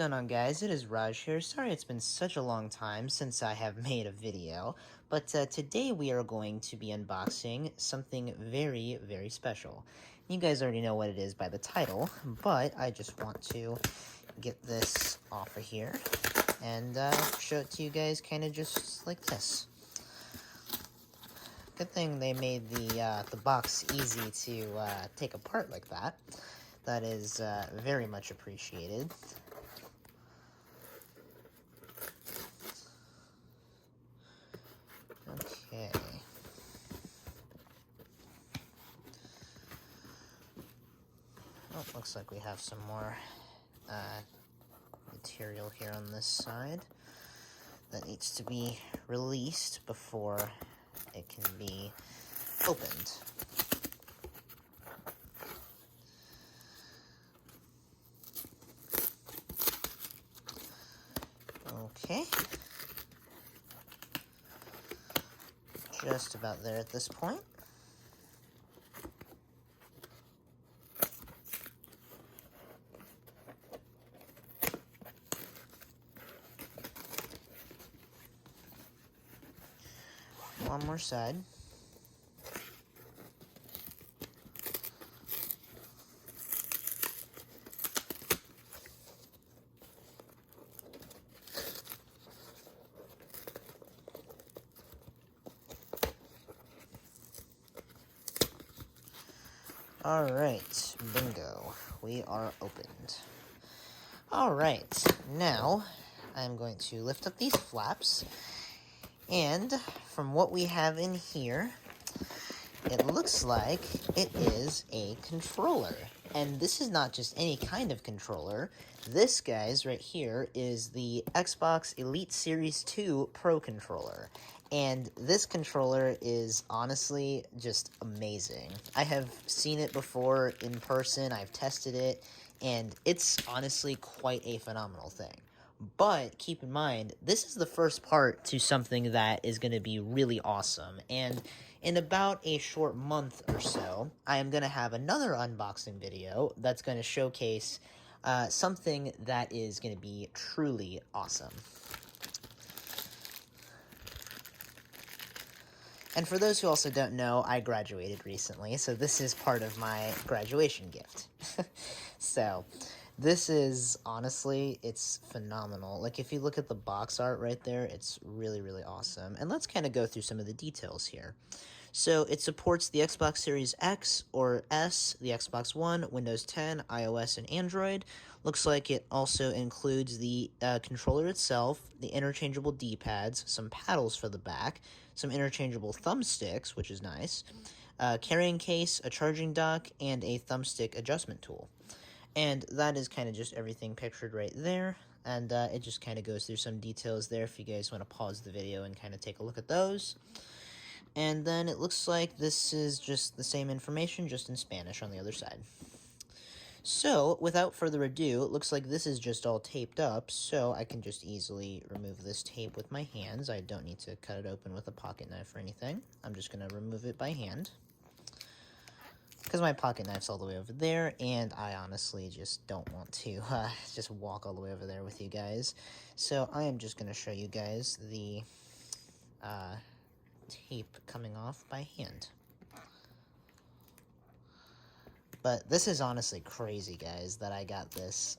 going on, guys? It is Raj here. Sorry it's been such a long time since I have made a video, but today we are going to be unboxing something very, very special. You guys already know what it is by the title, but I just want to get this off of here and show it to you guys kind of just like this. Good thing they made the box easy to take apart like that. That is very much appreciated. Okay. Oh, looks like we have some more material here on this side that needs to be released before it can be opened. Okay. Just about there at this point. One more side. Alright, bingo. We are opened. Alright, now I'm going to lift up these flaps, and from what we have in here, it looks like it is a controller. And this is not just any kind of controller. This, guys, right here is the Xbox Elite Series 2 Pro controller. And this controller is honestly just amazing. I have seen it before in person, I've tested it, and it's honestly quite a phenomenal thing. But keep in mind, this is the first part to something that is going to be really awesome. And in about a short month or so, I am going to have another unboxing video that's going to showcase something that is going to be truly awesome. And for those who also don't know, I graduated recently, so this is part of my graduation gift. So, this is, honestly, it's phenomenal. Like, if you look at the box art right there, it's really, really awesome. And let's kind of go through some of the details here. So, it supports the Xbox Series X or S, the Xbox One, Windows 10, iOS, and Android. Looks like it also includes the controller itself, the interchangeable D-pads, some paddles for the back, some interchangeable thumbsticks, which is nice, carrying case, a charging dock, and a thumbstick adjustment tool. And that is kind of just everything pictured right there. And it just kind of goes through some details there if you guys want to pause the video and kind of take a look at those. And then it looks like this is just the same information, just in Spanish on the other side. So, without further ado, it looks like this is just all taped up, so I can just easily remove this tape with my hands. I don't need to cut it open with a pocket knife or anything. I'm just going to remove it by hand, because my pocket knife's all the way over there, and I honestly just don't want to just walk all the way over there with you guys. So I am just going to show you guys the tape coming off by hand. But this is honestly crazy, guys, that I got this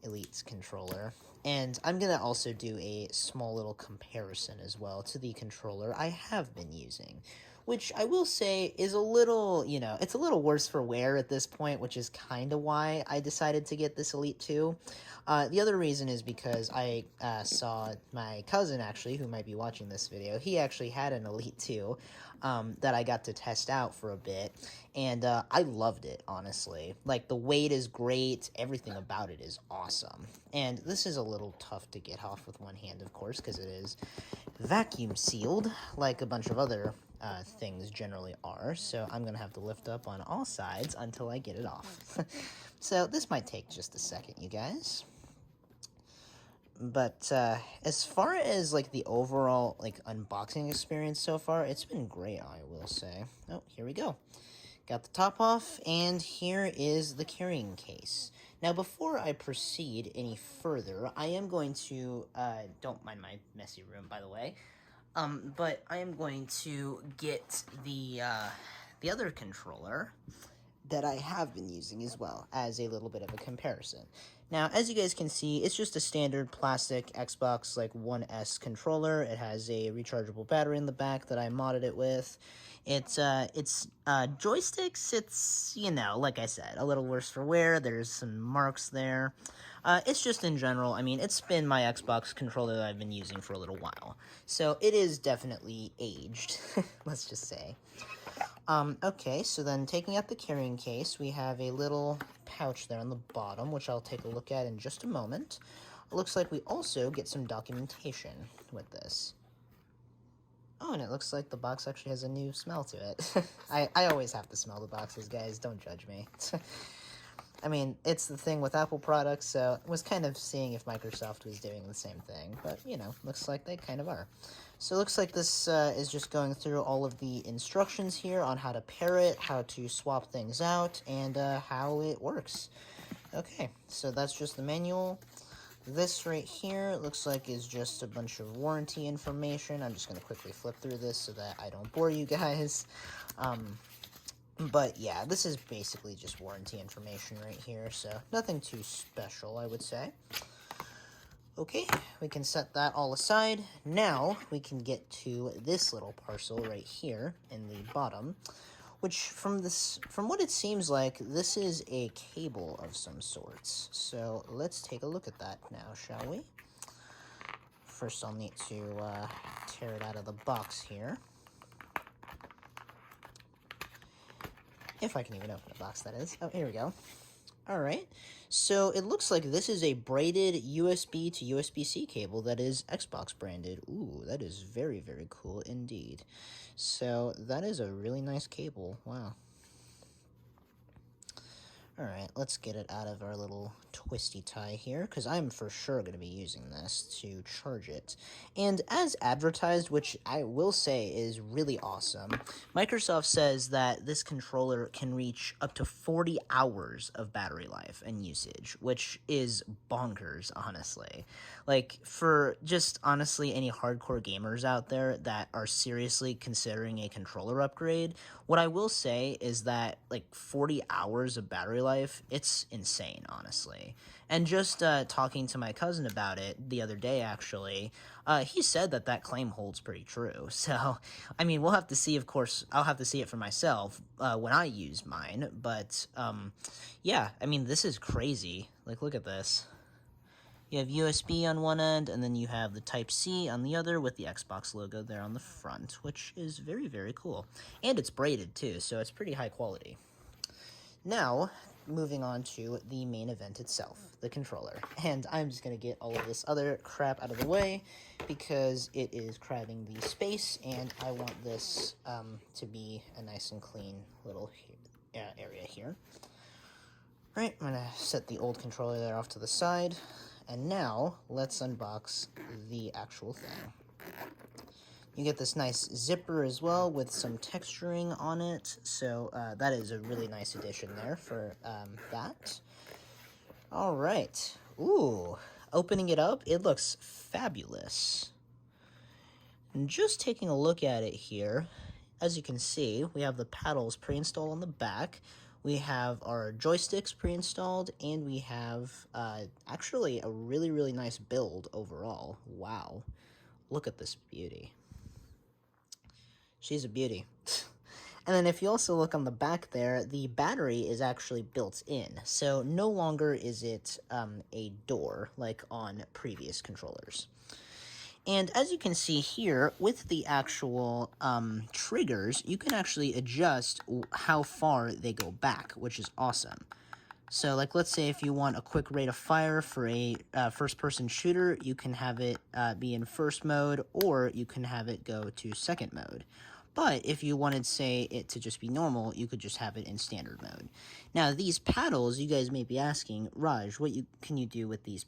Elite's controller. And I'm going to also do a small little comparison as well to the controller I have been using, which I will say is a little, it's a little worse for wear at this point, which is kind of why I decided to get this Elite 2. The other reason is because I saw my cousin, actually, who might be watching this video. He actually had an Elite 2 that I got to test out for a bit, and I loved it, honestly. Like, the weight is great, everything about it is awesome. And this is a little tough to get off with one hand, of course, because it is vacuum sealed, like a bunch of other things generally are, so I'm going to have to lift up on all sides until I get it off. So this might take just a second, you guys. But as far as like the overall like unboxing experience so far, it's been great, I will say. Oh, here we go. Got the top off, and here is the carrying case. Now, before I proceed any further, I am going to, don't mind my messy room, by the way, but I am going to get the other controller that I have been using as well, as a little bit of a comparison. Now, as you guys can see, it's just a standard plastic Xbox like One S controller. It has a rechargeable battery in the back that I modded it with. It's joysticks, it's, you know, like I said, a little worse for wear. There's some marks there. It's just in general, I mean, it's been my Xbox controller that I've been using for a little while. So it is definitely aged, let's just say. Okay, so then taking out the carrying case, we have a little pouch there on the bottom, which I'll take a look at in just a moment. It looks like we also get some documentation with this. Oh, and it looks like the box actually has a new smell to it. I always have to smell the boxes, guys, don't judge me. I mean, it's the thing with Apple products, so I was kind of seeing if Microsoft was doing the same thing, but, you know, looks like they kind of are. So it looks like this is just going through all of the instructions here on how to pair it, how to swap things out, and how it works. Okay, so that's just the manual. This right here looks like is just a bunch of warranty information. I'm just going to quickly flip through this so that I don't bore you guys. But yeah, this is basically just warranty information right here, so nothing too special, I would say. Okay, we can set that all aside. Now we can get to this little parcel right here in the bottom, which from what it seems like, this is a cable of some sorts. So let's take a look at that now, shall we? First, I'll need to tear it out of the box here. If I can even open a box, that is. Oh, here we go. Alright, so it looks like this is a braided USB to USB-C cable that is Xbox branded. Ooh, that is very, very cool indeed. So that is a really nice cable. Wow. Alright, let's get it out of our little twisty tie here, because I'm for sure going to be using this to charge it. And as advertised, which I will say is really awesome, Microsoft says that this controller can reach up to 40 hours of battery life and usage, which is bonkers, honestly. Like, for just, honestly, any hardcore gamers out there that are seriously considering a controller upgrade, what I will say is that, like, 40 hours of battery life, it's insane, honestly. And just talking to my cousin about it the other day, actually, he said that that claim holds pretty true. So, I mean, we'll have to see, of course, I'll have to see it for myself when I use mine. But, yeah, I mean, this is crazy. Like, look at this. You have USB on one end, and then you have the Type-C on the other with the Xbox logo there on the front, which is very, very cool. And it's braided, too, so it's pretty high quality. Now, moving on to the main event itself, the controller. And I'm just going to get all of this other crap out of the way because it is crowding the space, and I want this to be a nice and clean little area here. Right, I'm going to set the old controller there off to the side. And now, let's unbox the actual thing. You get this nice zipper as well with some texturing on it, so that is a really nice addition there for that. Alright, ooh, opening it up, it looks fabulous. And just taking a look at it here, as you can see, we have the paddles pre-installed on the back. We have our joysticks pre-installed, and we have actually a really, really nice build overall. Wow. Look at this beauty. She's a beauty. And then if you also look on the back there, the battery is actually built in. So no longer is it a door like on previous controllers. And as you can see here, with the actual triggers, you can actually adjust how far they go back, which is awesome. So, like, let's say if you want a quick rate of fire for a first-person shooter, you can have it be in first mode, or you can have it go to second mode. But if you wanted, say, it to just be normal, you could just have it in standard mode. Now, these paddles, you guys may be asking, Raj, what can you do with these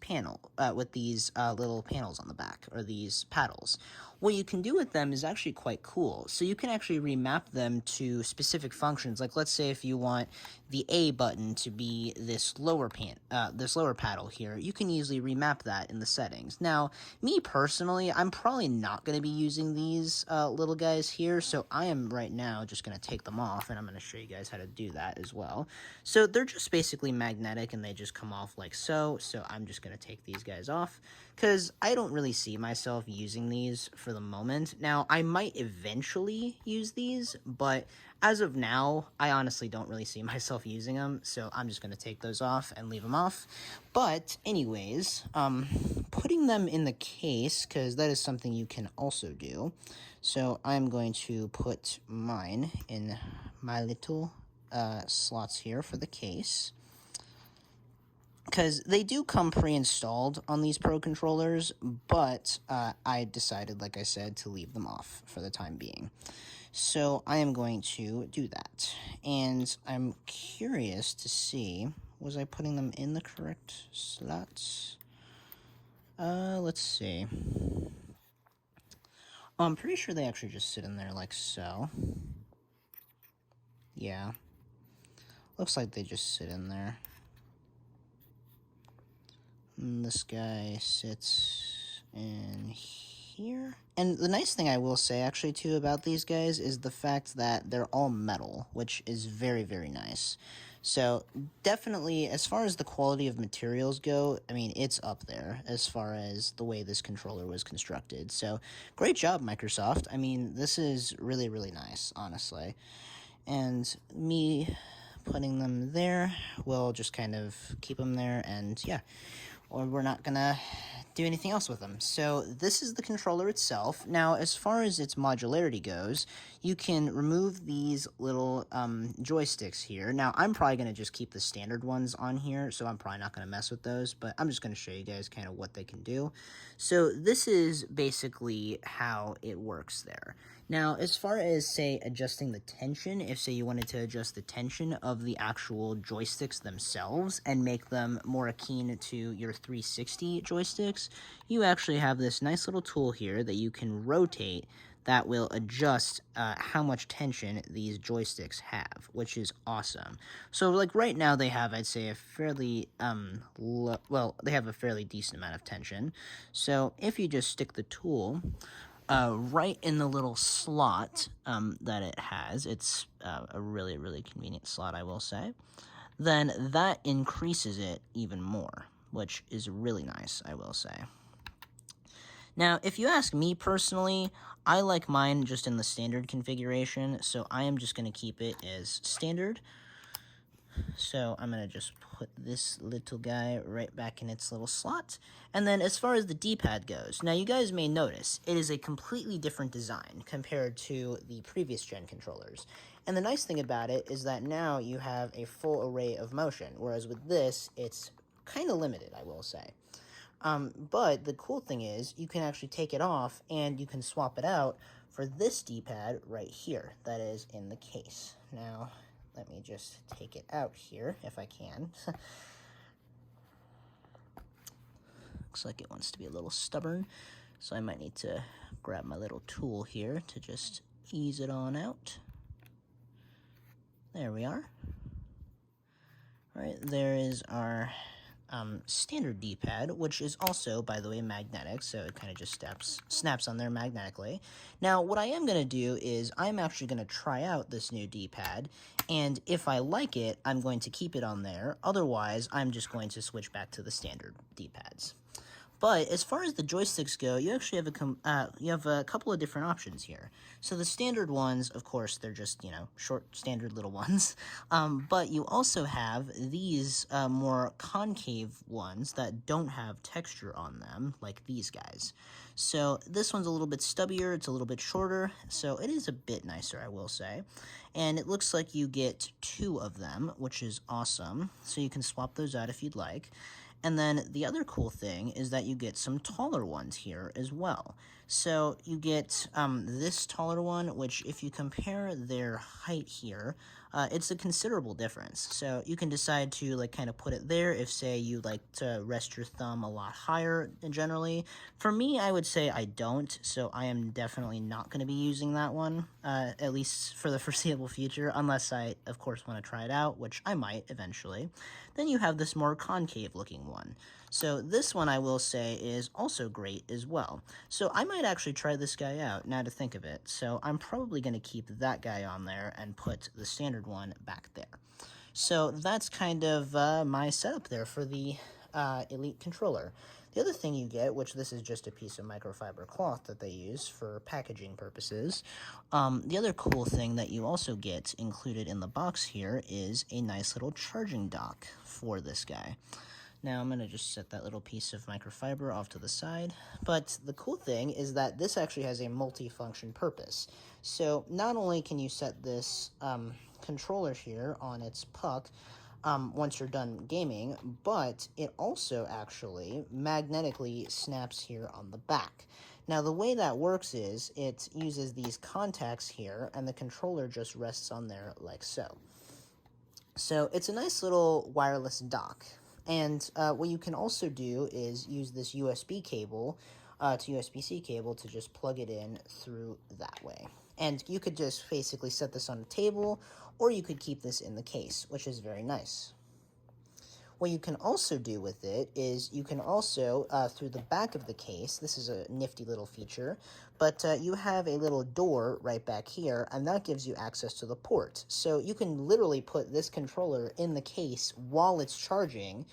little panels on the back, or these paddles? what you can do with them is actually quite cool. So you can actually remap them to specific functions. Like let's say if you want the A button to be this lower paddle here, you can easily remap that in the settings. Now, me personally, I'm probably not going to be using these little guys here, so I am right now just going to take them off, and I'm going to show you guys how to do that as well. So they're just basically magnetic, and they just come off like so I'm just going to take these guys off, because I don't really see myself using these for the moment. Now, I might eventually use these, but as of now, I honestly don't really see myself using them, so I'm just going to take those off and leave them off. But anyways, putting them in the case, because that is something you can also do. So I'm going to put mine in my little slots here for the case, because they do come pre-installed on these Pro controllers, but I decided, like I said, to leave them off for the time being. So I am going to do that, and I'm curious to see, was I putting them in the correct slots? Let's see. Oh, I'm pretty sure they actually just sit in there like so. Yeah. Looks like they just sit in there. And this guy sits in here. And the nice thing I will say actually too about these guys is the fact that they're all metal, which is very, very nice. So definitely, as far as the quality of materials go, I mean, it's up there as far as the way this controller was constructed. So great job, Microsoft. I mean, this is really, really nice, honestly. And me putting them there will just kind of keep them there, and yeah, or we're not gonna do anything else with them. So this is the controller itself. Now, as far as its modularity goes, you can remove these little joysticks here. Now, I'm probably gonna just keep the standard ones on here, so I'm probably not gonna mess with those, but I'm just gonna show you guys kind of what they can do. So this is basically how it works there. Now, as far as, say, adjusting the tension, if, say, you wanted to adjust the tension of the actual joysticks themselves and make them more akin to your 360 joysticks, you actually have this nice little tool here that you can rotate that will adjust how much tension these joysticks have, which is awesome. So, like, right now they have, I'd say, a fairly, they have a fairly decent amount of tension. So, if you just stick the tool right in the little slot that it has, it's a really, really convenient slot, I will say, then that increases it even more, which is really nice, I will say. Now, if you ask me personally, I like mine just in the standard configuration, so I am just going to keep it as standard. So I'm going to just put this little guy right back in its little slot. And then as far as the D-pad goes, now you guys may notice it is a completely different design compared to the previous gen controllers. And the nice thing about it is that now you have a full array of motion, whereas with this, it's kind of limited, I will say. But the cool thing is you can actually take it off and you can swap it out for this D-pad right here that is in the case. Now, let me just take it out here if I can. Looks like it wants to be a little stubborn, so I might need to grab my little tool here to just ease it on out. There we are. All right, there is our standard D-pad, which is also, by the way, magnetic, so it kind of just snaps on there magnetically. Now, what I am going to do is I'm actually going to try out this new D-pad, and if I like it, I'm going to keep it on there. Otherwise, I'm just going to switch back to the standard D-pads. But as far as the joysticks go, you actually have a couple of different options here. So the standard ones, of course, they're just, short, standard little ones. But you also have these more concave ones that don't have texture on them, like these guys. So this one's a little bit stubbier, it's a little bit shorter, so it is a bit nicer, I will say. And it looks like you get 2 of them, which is awesome. So you can swap those out if you'd like. And then the other cool thing is that you get some taller ones here as well. So you get this taller one, which if you compare their height here, it's a considerable difference. So you can decide to like kind of put it there if say you like to rest your thumb a lot higher generally. For me, I would say I don't, so I am definitely not going to be using that one, at least for the foreseeable future, unless I, of course, want to try it out, which I might eventually. Then you have this more concave looking one. So this one I will say is also great as well. So I might actually try this guy out, now to think of it. So I'm probably going to keep that guy on there and put the standard one back there. So that's kind of my setup there for the Elite controller. The other thing you get, which this is just a piece of microfiber cloth that they use for packaging purposes, the other cool thing that you also get included in the box here is a nice little charging dock for this guy. Now I'm going to just set that little piece of microfiber off to the side, but the cool thing is that this actually has a multi-function purpose. So not only can you set this controller here on its puck once you're done gaming, but it also actually magnetically snaps here on the back. Now the way that works is it uses these contacts here and the controller just rests on there like so. So it's a nice little wireless dock. And what you can also do is use this USB cable to USB-C cable to just plug it in through that way. And you could just basically set this on a table, or you could keep this in the case, which is very nice. What you can also do with it is you can also, through the back of the case, this is a nifty little feature, but you have a little door right back here, and that gives you access to the port. So you can literally put this controller in the case while it's charging,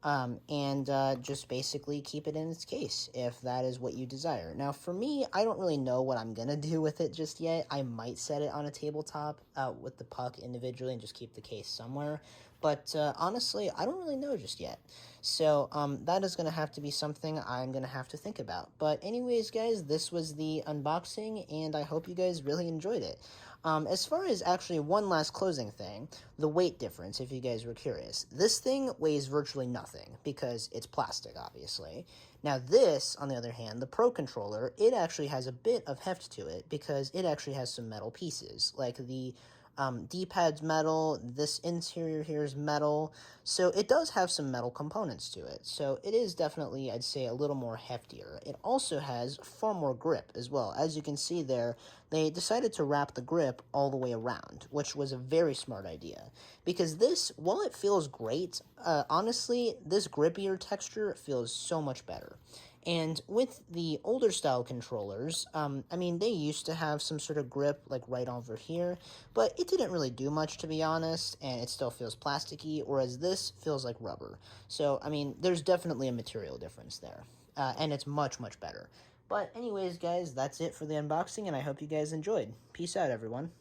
and just basically keep it in its case if that is what you desire. Now, for me, I don't really know what I'm going to do with it just yet. I might set it on a tabletop with the puck individually and just keep the case somewhere. But honestly, I don't really know just yet. So that is going to have to be something I'm going to have to think about. But anyways, guys, this was the unboxing, and I hope you guys really enjoyed it. As far as actually one last closing thing, the weight difference, if you guys were curious. This thing weighs virtually nothing because it's plastic, obviously. Now this, on the other hand, the Pro Controller, it actually has a bit of heft to it because it actually has some metal pieces, like the D-pad's metal, this interior here is metal, so it does have some metal components to it, so it is definitely, I'd say, a little more heftier. It also has far more grip as well. As you can see there, they decided to wrap the grip all the way around, which was a very smart idea, because this, while it feels great, honestly, this grippier texture feels so much better. And with the older style controllers, I mean, they used to have some sort of grip, like right over here, but it didn't really do much, to be honest, and it still feels plasticky, whereas this feels like rubber. So, I mean, there's definitely a material difference there, and it's much, much better. But anyways, guys, that's it for the unboxing, and I hope you guys enjoyed. Peace out, everyone.